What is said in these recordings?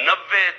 90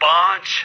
5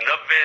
90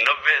90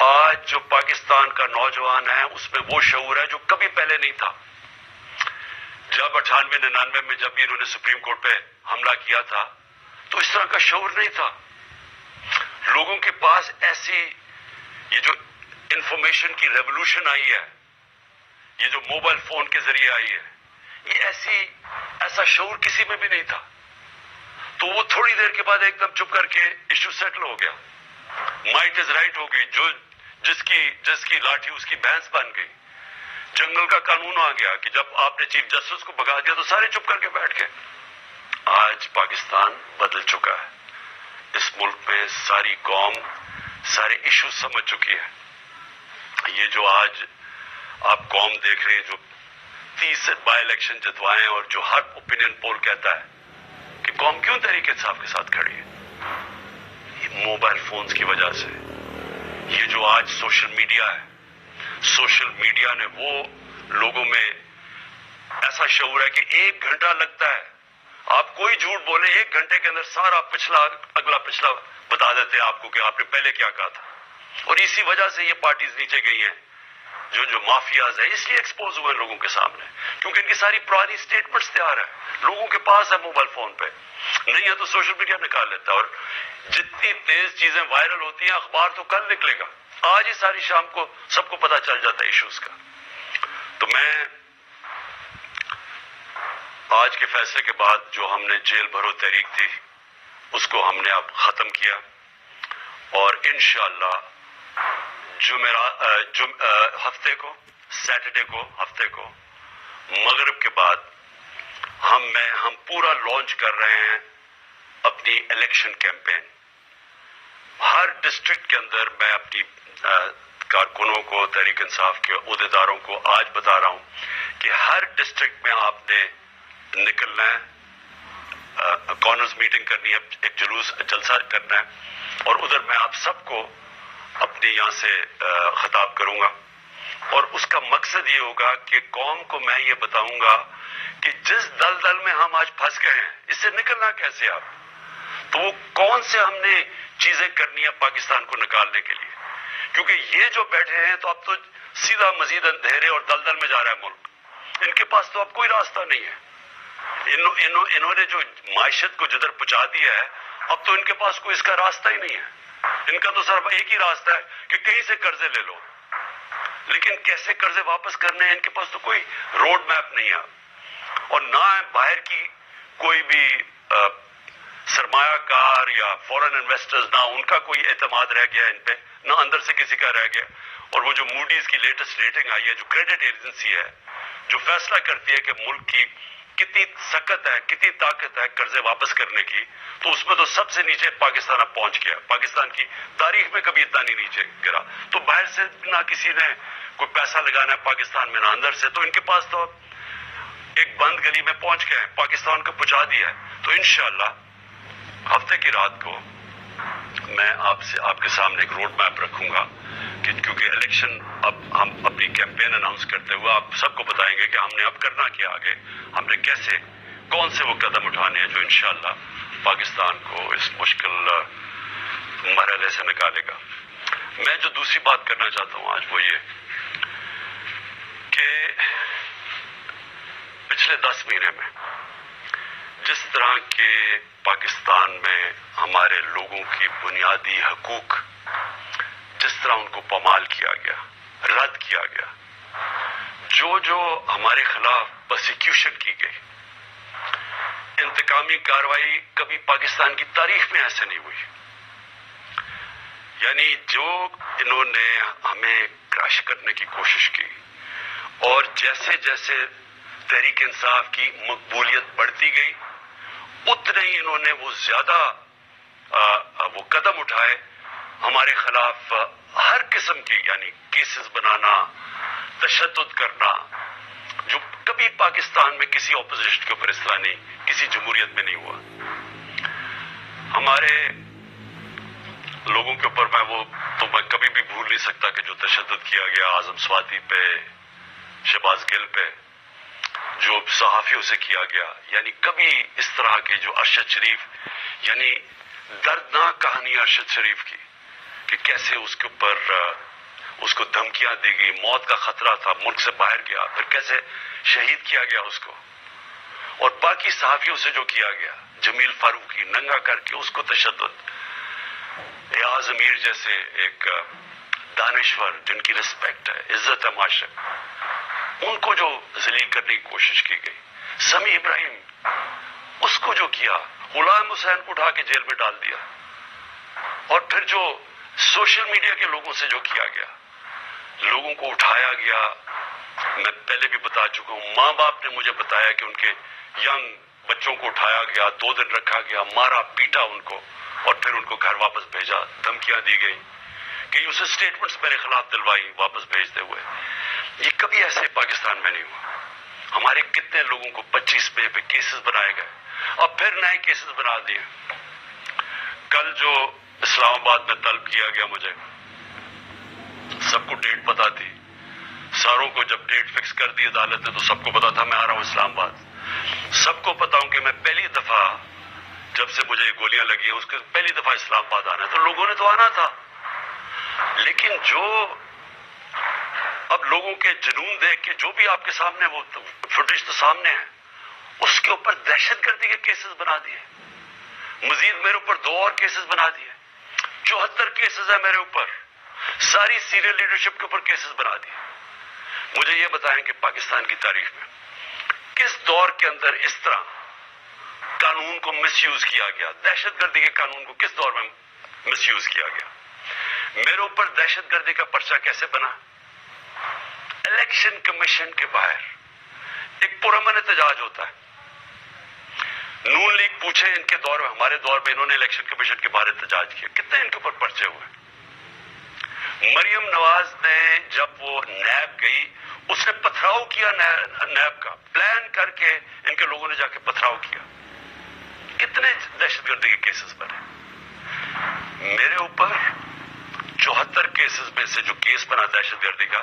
آج جو پاکستان کا نوجوان ہے اس میں وہ شعور ہے جو کبھی پہلے نہیں تھا. جب 98-99 میں جب بھی انہوں نے سپریم کورٹ پہ حملہ کیا تھا تو اس طرح کا شعور نہیں تھا. لوگوں کے پاس ایسی یہ جو انفارمیشن کی ریولوشن آئی ہے, یہ جو موبائل فون کے ذریعے آئی ہے, یہ ایسا شعور کسی میں بھی نہیں تھا. تو وہ تھوڑی دیر کے بعد ایک دم چپ کر کے ایشو سیٹل ہو گیا. مائٹ از رائٹ ہو گئی, جو جس کی لاٹھی اس کی بھینس بن گئی. جنگل کا قانون آ گیا کہ جب آپ نے چیف جسٹس کو بھگا دیا تو سارے چپ کر کے بیٹھ گئے. آج پاکستان بدل چکا ہے. اس ملک میں ساری قوم سارے ایشو سمجھ چکی ہے. یہ جو آج آپ قوم دیکھ رہے ہیں جو 30 بائی الیکشن جتوائے ہیں اور جو ہر اوپینین پول کہتا ہے کہ قوم کیوں تحریک انصاف کے ساتھ کھڑی ہے, یہ موبائل فونز کی وجہ سے. یہ جو آج سوشل میڈیا ہے, سوشل میڈیا نے وہ لوگوں میں ایسا شعور ہے کہ 1 گھنٹہ لگتا ہے, آپ کوئی جھوٹ بولیں 1 گھنٹے کے اندر سارا اگلا پچھلا بتا دیتے ہیں آپ کو کہ آپ نے پہلے کیا کہا تھا. اور اسی وجہ سے یہ پارٹیز نیچے گئی ہیں, جو مافیاز ہیں اس لیے ایکسپوز ہوئے ہیں لوگوں کے سامنے, کیونکہ ان کی ساری پرانی سٹیٹمنٹس تیار ہیں, لوگوں کے پاس ہے موبائل فون پہ. نہیں ہے تو سوشل میڈیا نکال لیتا ہے, اور جتنی تیز چیزیں وائرل ہوتی ہیں اخبار تو کل نکلے گا, آج ہی ساری شام کو سب کو پتا چل جاتا ہے ایشوز کا. تو میں آج کے فیصلے کے بعد جو ہم نے جیل بھرو تحریک تھی اس کو ہم نے اب ختم کیا, اور انشاءاللہ ہفتے کو سیٹرڈے کو ہفتے کو مغرب کے بعد ہم پورا لانچ کر رہے ہیں اپنی الیکشن کیمپین. ہر ڈسٹرکٹ کے اندر میں اپنی کارکنوں کو, تحریک انصاف کے عہدیداروں کو آج بتا رہا ہوں کہ ہر ڈسٹرکٹ میں آپ نے نکلنا ہے, کارنرز میٹنگ کرنی ہے, ایک جلسہ کرنا ہے, اور ادھر میں آپ سب کو اپنے یہاں سے خطاب کروں گا. اور اس کا مقصد یہ ہوگا کہ قوم کو میں یہ بتاؤں گا کہ جس دلدل میں ہم آج پھنس گئے ہیں اس سے نکلنا کیسے آپ, تو وہ کون سے ہم نے چیزیں کرنی ہے پاکستان کو نکالنے کے لیے. کیونکہ یہ جو بیٹھے ہیں تو اب تو سیدھا مزید اندھیرے اور دلدل میں جا رہا ہے ملک. ان کے پاس تو اب کوئی راستہ نہیں ہے. انہوں نے جو معیشت کو جدھر پہنچا دیا ہے اب تو ان کے پاس کوئی اس کا راستہ ہی نہیں ہے. ان کا تو صرف ایک ہی راستہ ہے کہ کہیں سے قرضے لے لو, لیکن کیسے قرضے واپس کرنے ہیں ان کے پاس تو کوئی روڈ میپ نہیں ہے. اور نہ باہر کی کوئی بھی سرمایہ کار یا فورن انویسٹرز, نہ ان کا کوئی اعتماد رہ گیا ان پہ, نہ اندر سے کسی کا رہ گیا. اور وہ جو موڈیز کی لیٹسٹ ریٹنگ آئی ہے, جو کریڈٹ ایجنسی ہے جو فیصلہ کرتی ہے کہ ملک کی کتنی سخت ہے, کتنی طاقت ہے قرضے واپس کرنے کی, تو اس میں تو سب سے نیچے پاکستان اب پہنچ گیا. پاکستان کی تاریخ میں کبھی اتنا نہیں نیچے گرا. تو باہر سے نہ کسی نے کوئی پیسہ لگانا ہے پاکستان میں, نہ اندر سے. تو ان کے پاس تو ایک بند گلی میں پہنچ گئے ہیں, پاکستان کو پہنچا دیا ہے. تو انشاءاللہ ہفتے کی رات کو میں آپ کے سامنے ایک روڈ میپ رکھوں گا, کیونکہ الیکشن اب ہم اپنی کیمپین اناؤنس کرتے ہوئے آپ سب کو بتائیں گے کہ ہم نے اب کرنا کیا, آگے ہم نے کیسے کون سے وہ قدم اٹھانے ہیں جو انشاءاللہ پاکستان کو اس مشکل مرحلے سے نکالے گا. میں جو دوسری بات کرنا چاہتا ہوں آج وہ یہ کہ پچھلے 10 مہینے میں جس طرح کے پاکستان میں ہمارے لوگوں کی بنیادی حقوق جس طرح ان کو پامال کیا گیا, رد کیا گیا, جو ہمارے خلاف پرسیکیوشن کی گئی, انتقامی کارروائی کبھی پاکستان کی تاریخ میں ایسے نہیں ہوئی. یعنی جو انہوں نے ہمیں کراش کرنے کی کوشش کی, اور جیسے جیسے تحریک انصاف کی مقبولیت بڑھتی گئی اتنے ہی انہوں نے وہ زیادہ وہ قدم اٹھائے ہمارے خلاف ہر قسم کی, یعنی کیسز بنانا, تشدد کرنا, جو کبھی پاکستان میں کسی اپوزیشن کے اوپر اس طرح نہیں, کسی جمہوریت میں نہیں ہوا. ہمارے لوگوں کے اوپر میں کبھی بھی بھول نہیں سکتا کہ جو تشدد کیا گیا اعظم سواتی پہ, شہباز گل پہ, جو صحافیوں سے کیا گیا, یعنی کبھی اس طرح کے جو ارشد شریف, یعنی دردناک کہانی ارشد شریف کی کہ کیسے اس کے اوپر اس کو دھمکیاں دی گئی, موت کا خطرہ تھا, ملک سے باہر گیا, پھر کیسے شہید کیا گیا اس کو, اور باقی صحافیوں سے جو کیا گیا, جمیل فاروقی ننگا کر کے اس کو تشدد, ایاز امیر جیسے ایک دانشور جن کی رسپیکٹ ہے, عزت ہے معاشرے, ان کو جو ذلیل کرنے کی کوشش کی گئی, سمیع ابراہیم اس کو جو کیا, غلام حسین کو اٹھا کے جیل میں ڈال دیا, اور پھر جو سوشل میڈیا کے لوگوں سے جو کیا گیا, لوگوں کو اٹھایا گیا. میں پہلے بھی بتا چکا ہوں, ماں باپ نے مجھے بتایا کہ ان کے ینگ بچوں کو اٹھایا گیا, 2 دن رکھا گیا, مارا پیٹا ان کو, اور پھر ان کو گھر واپس بھیجا, دھمکیاں دی گئی کہ اسے اسٹیٹمنٹس میرے خلاف دلوائی واپس بھیجتے ہوئے. یہ کبھی ایسے پاکستان میں نہیں ہوا. ہمارے کتنے لوگوں کو 25 پہ کیسز بنائے گئے, اور پھر نئے کیسز بنا دیے. کل جو اسلام آباد میں طلب کیا گیا, مجھے سب کو ڈیٹ پتا تھی, ساروں کو جب ڈیٹ فکس کر دی عدالت نے تو سب کو پتا تھا میں آ رہا ہوں اسلام آباد. سب کو پتا ہوں کہ میں پہلی دفعہ جب سے مجھے گولیاں لگی ہیں اس کے پہلی دفعہ اسلام آباد آنا ہے, تو لوگوں نے تو آنا تھا. لیکن جو اب لوگوں کے جنون دیکھ کے جو بھی آپ کے سامنے وہ فوٹیج تو سامنے ہے, اس کے اوپر دہشت گردی کے کیسز بنا دیے. مزید میرے اوپر 2 اور کیسز بنا دیے. 74 کیسز ہیں میرے اوپر, ساری سینئر لیڈرشپ کے اوپر کیسز بنا دیے. مجھے یہ بتائیں کہ پاکستان کی تاریخ میں کس دور کے اندر اس طرح قانون کو مس یوز کیا گیا, دہشت گردی کے قانون کو کس دور میں مس یوز کیا گیا. میرے اوپر دہشت گردی کا پرچہ کیسے بنا؟ الیکشن کمیشن کے باہر ایک پرامن احتجاج ہوتا ہے. نون لیگ پوچھے ان کے دور میں, ہمارے دور میں انہوں نے الیکشن کمیشن کے باہر احتجاج کیا, کتنے ان کے اوپر پرچے ہوئے. مریم نواز نے جب وہ نیب گئی, اس نے پتھراؤ کیا نیب کا, پلان کر کے ان کے لوگوں نے جا کے پتھراؤ کیا. کتنے دہشت گردی کے کیسز بنے. میرے اوپر 74 کیسز میں سے جو کیس بنا دہشت گردی کا,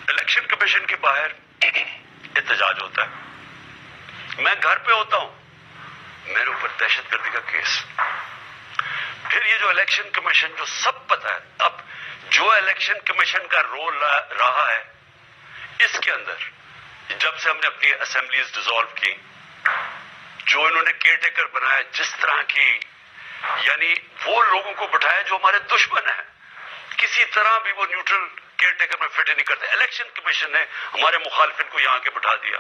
الیکشن کمیشن کے باہر احتجاج ہوتا ہے, میں گھر پہ ہوتا ہوں, میرے اوپر دہشت گردی کا کیس. پھر یہ جو الیکشن کمیشن جو سب پتا ہے, اب جو الیکشن کمیشن کا رول رہا ہے اس کے اندر, جب سے ہم نے اپنی اسمبلیز ڈیزالو کی, جو انہوں نے کیئر ٹیکر بنایا, جس طرح کی یعنی وہ لوگوں کو بٹھایا جو ہمارے دشمن ہیں, کسی طرح بھی وہ نیوٹرل کیئر ٹیکر میں فٹ نہیں کرتے. الیکشن کمیشن نے ہمارے مخالفین کو یہاں کے بٹھا دیا.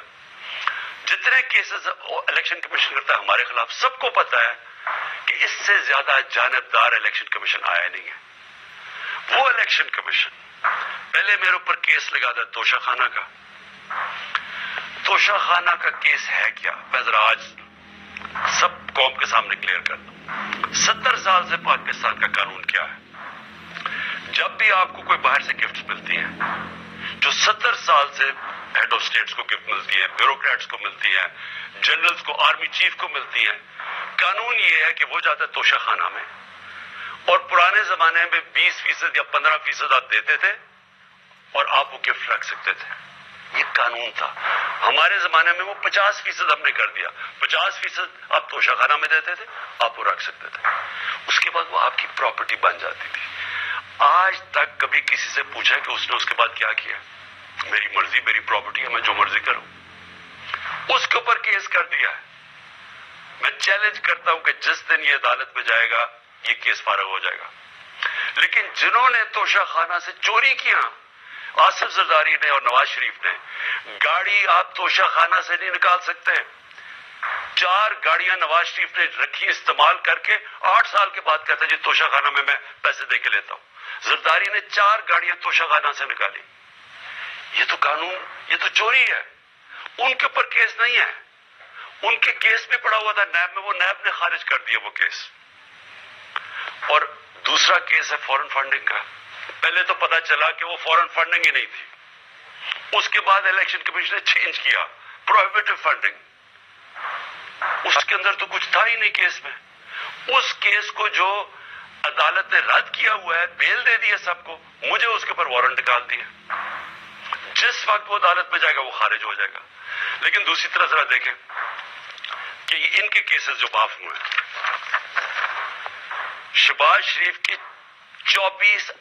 جتنے کیسز الیکشن کمیشن کرتا ہے ہمارے خلاف, سب کو پتا ہے کہ اس سے زیادہ جانبدار الیکشن کمیشن آیا نہیں ہے. وہ الیکشن کمیشن پہلے میرے اوپر کیس لگا تھا توشہ خانہ کا. توشہ خانہ کا کیس ہے کیا, میں ذرا آج سب قوم کے سامنے کلیئر کر دوں. 70 سال سے پاکستان کا قانون کیا ہے. جب بھی آپ کو کوئی باہر سے گفٹ ملتی ہیں, جو 70 سال سے ہیڈ آف اسٹیٹس کو گفٹ ملتی ہے, بیوروکریٹس کو ملتی ہیں, جنرلز کو, آرمی چیف کو ملتی ہیں, قانون یہ ہے کہ وہ جاتا ہے توشہ خانہ میں, اور پرانے زمانے میں 20% یا 15% آپ دیتے تھے اور آپ وہ گفٹ رکھ سکتے تھے. یہ قانون تھا. ہمارے زمانے میں وہ 50% ہم نے کر دیا. 50% آپ توشہ خانہ میں دیتے تھے, آپ وہ رکھ سکتے تھے, اس کے بعد وہ آپ کی پراپرٹی بن جاتی تھی. آج تک کبھی کسی سے پوچھا کہ اس نے اس کے بعد کیا کیا؟ میری مرضی, میری پراپرٹی ہے, میں جو مرضی کروں. اس کے اوپر کیس کر دیا ہے. میں چیلنج کرتا ہوں کہ جس دن یہ عدالت میں جائے گا یہ کیس فارغ ہو جائے گا. لیکن جنہوں نے توشہ خانہ سے چوری کیا, آصف زرداری نے اور نواز شریف نے, گاڑی آپ توشہ خانہ سے نہیں نکال سکتے. 4 گاڑیاں نواز شریف نے رکھی استعمال کر کے, 8 سال کے بعد کہتا ہے جی توشہ خانہ میں پیسے دے کے لیتا ہوں. زرداری نے 4 گاڑیاں توشہ خانہ سے نکالی. یہ تو قانون, یہ تو چوری ہے. ان کے اوپر کیس نہیں ہے. ان کے کیس بھی پڑا ہوا تھا نیب میں, وہ نیب نے خارج کر دیا وہ کیس. اور دوسرا کیس ہے فورن فنڈنگ کا. پہلے تو پتا چلا کہ وہ فورن فنڈنگ ہی نہیں تھی, اس کے بعد الیکشن کمیشن نے چینج کیا پروہیبٹیو فنڈنگ. اس کے اندر تو کچھ تھا ہی نہیں کیس میں. اس کیس کو جو عدالت نے رد کیا ہوا ہے, بیل دے دی ہے سب کو, مجھے اس کے اوپر وارنٹ نکال دیا. جس وقت وہ عدالت میں جائے گا وہ خارج ہو جائے گا. لیکن دوسری طرف ذرا دیکھیں کہ ان کے کیسز جو معاف ہوئے ہیں, شہباز شریف کی 24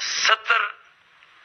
70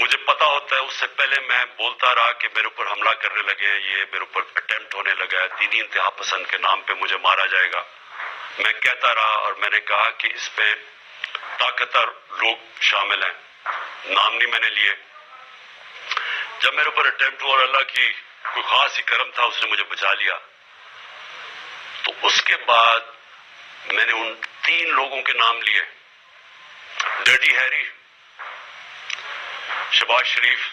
مجھے پتا ہوتا ہے اس سے پہلے میں بولتا رہا کہ میرے اوپر حملہ کرنے لگے ہیں، یہ میرے اوپر اٹیمپٹ ہونے لگا ہے، دینی انتہا پسند کے نام پہ مجھے مارا جائے گا. میں کہتا رہا اور میں نے کہا کہ اس میں طاقتور لوگ شامل ہیں، نام نہیں میں نے لیے. جب میرے اوپر اٹیمپٹ ہوا اور اللہ کی کوئی خاص ہی کرم تھا، اس نے مجھے بچا لیا. تو اس کے بعد میں نے ان 3 لوگوں کے نام لیے: ڈرٹی ہیری، شہباز شریف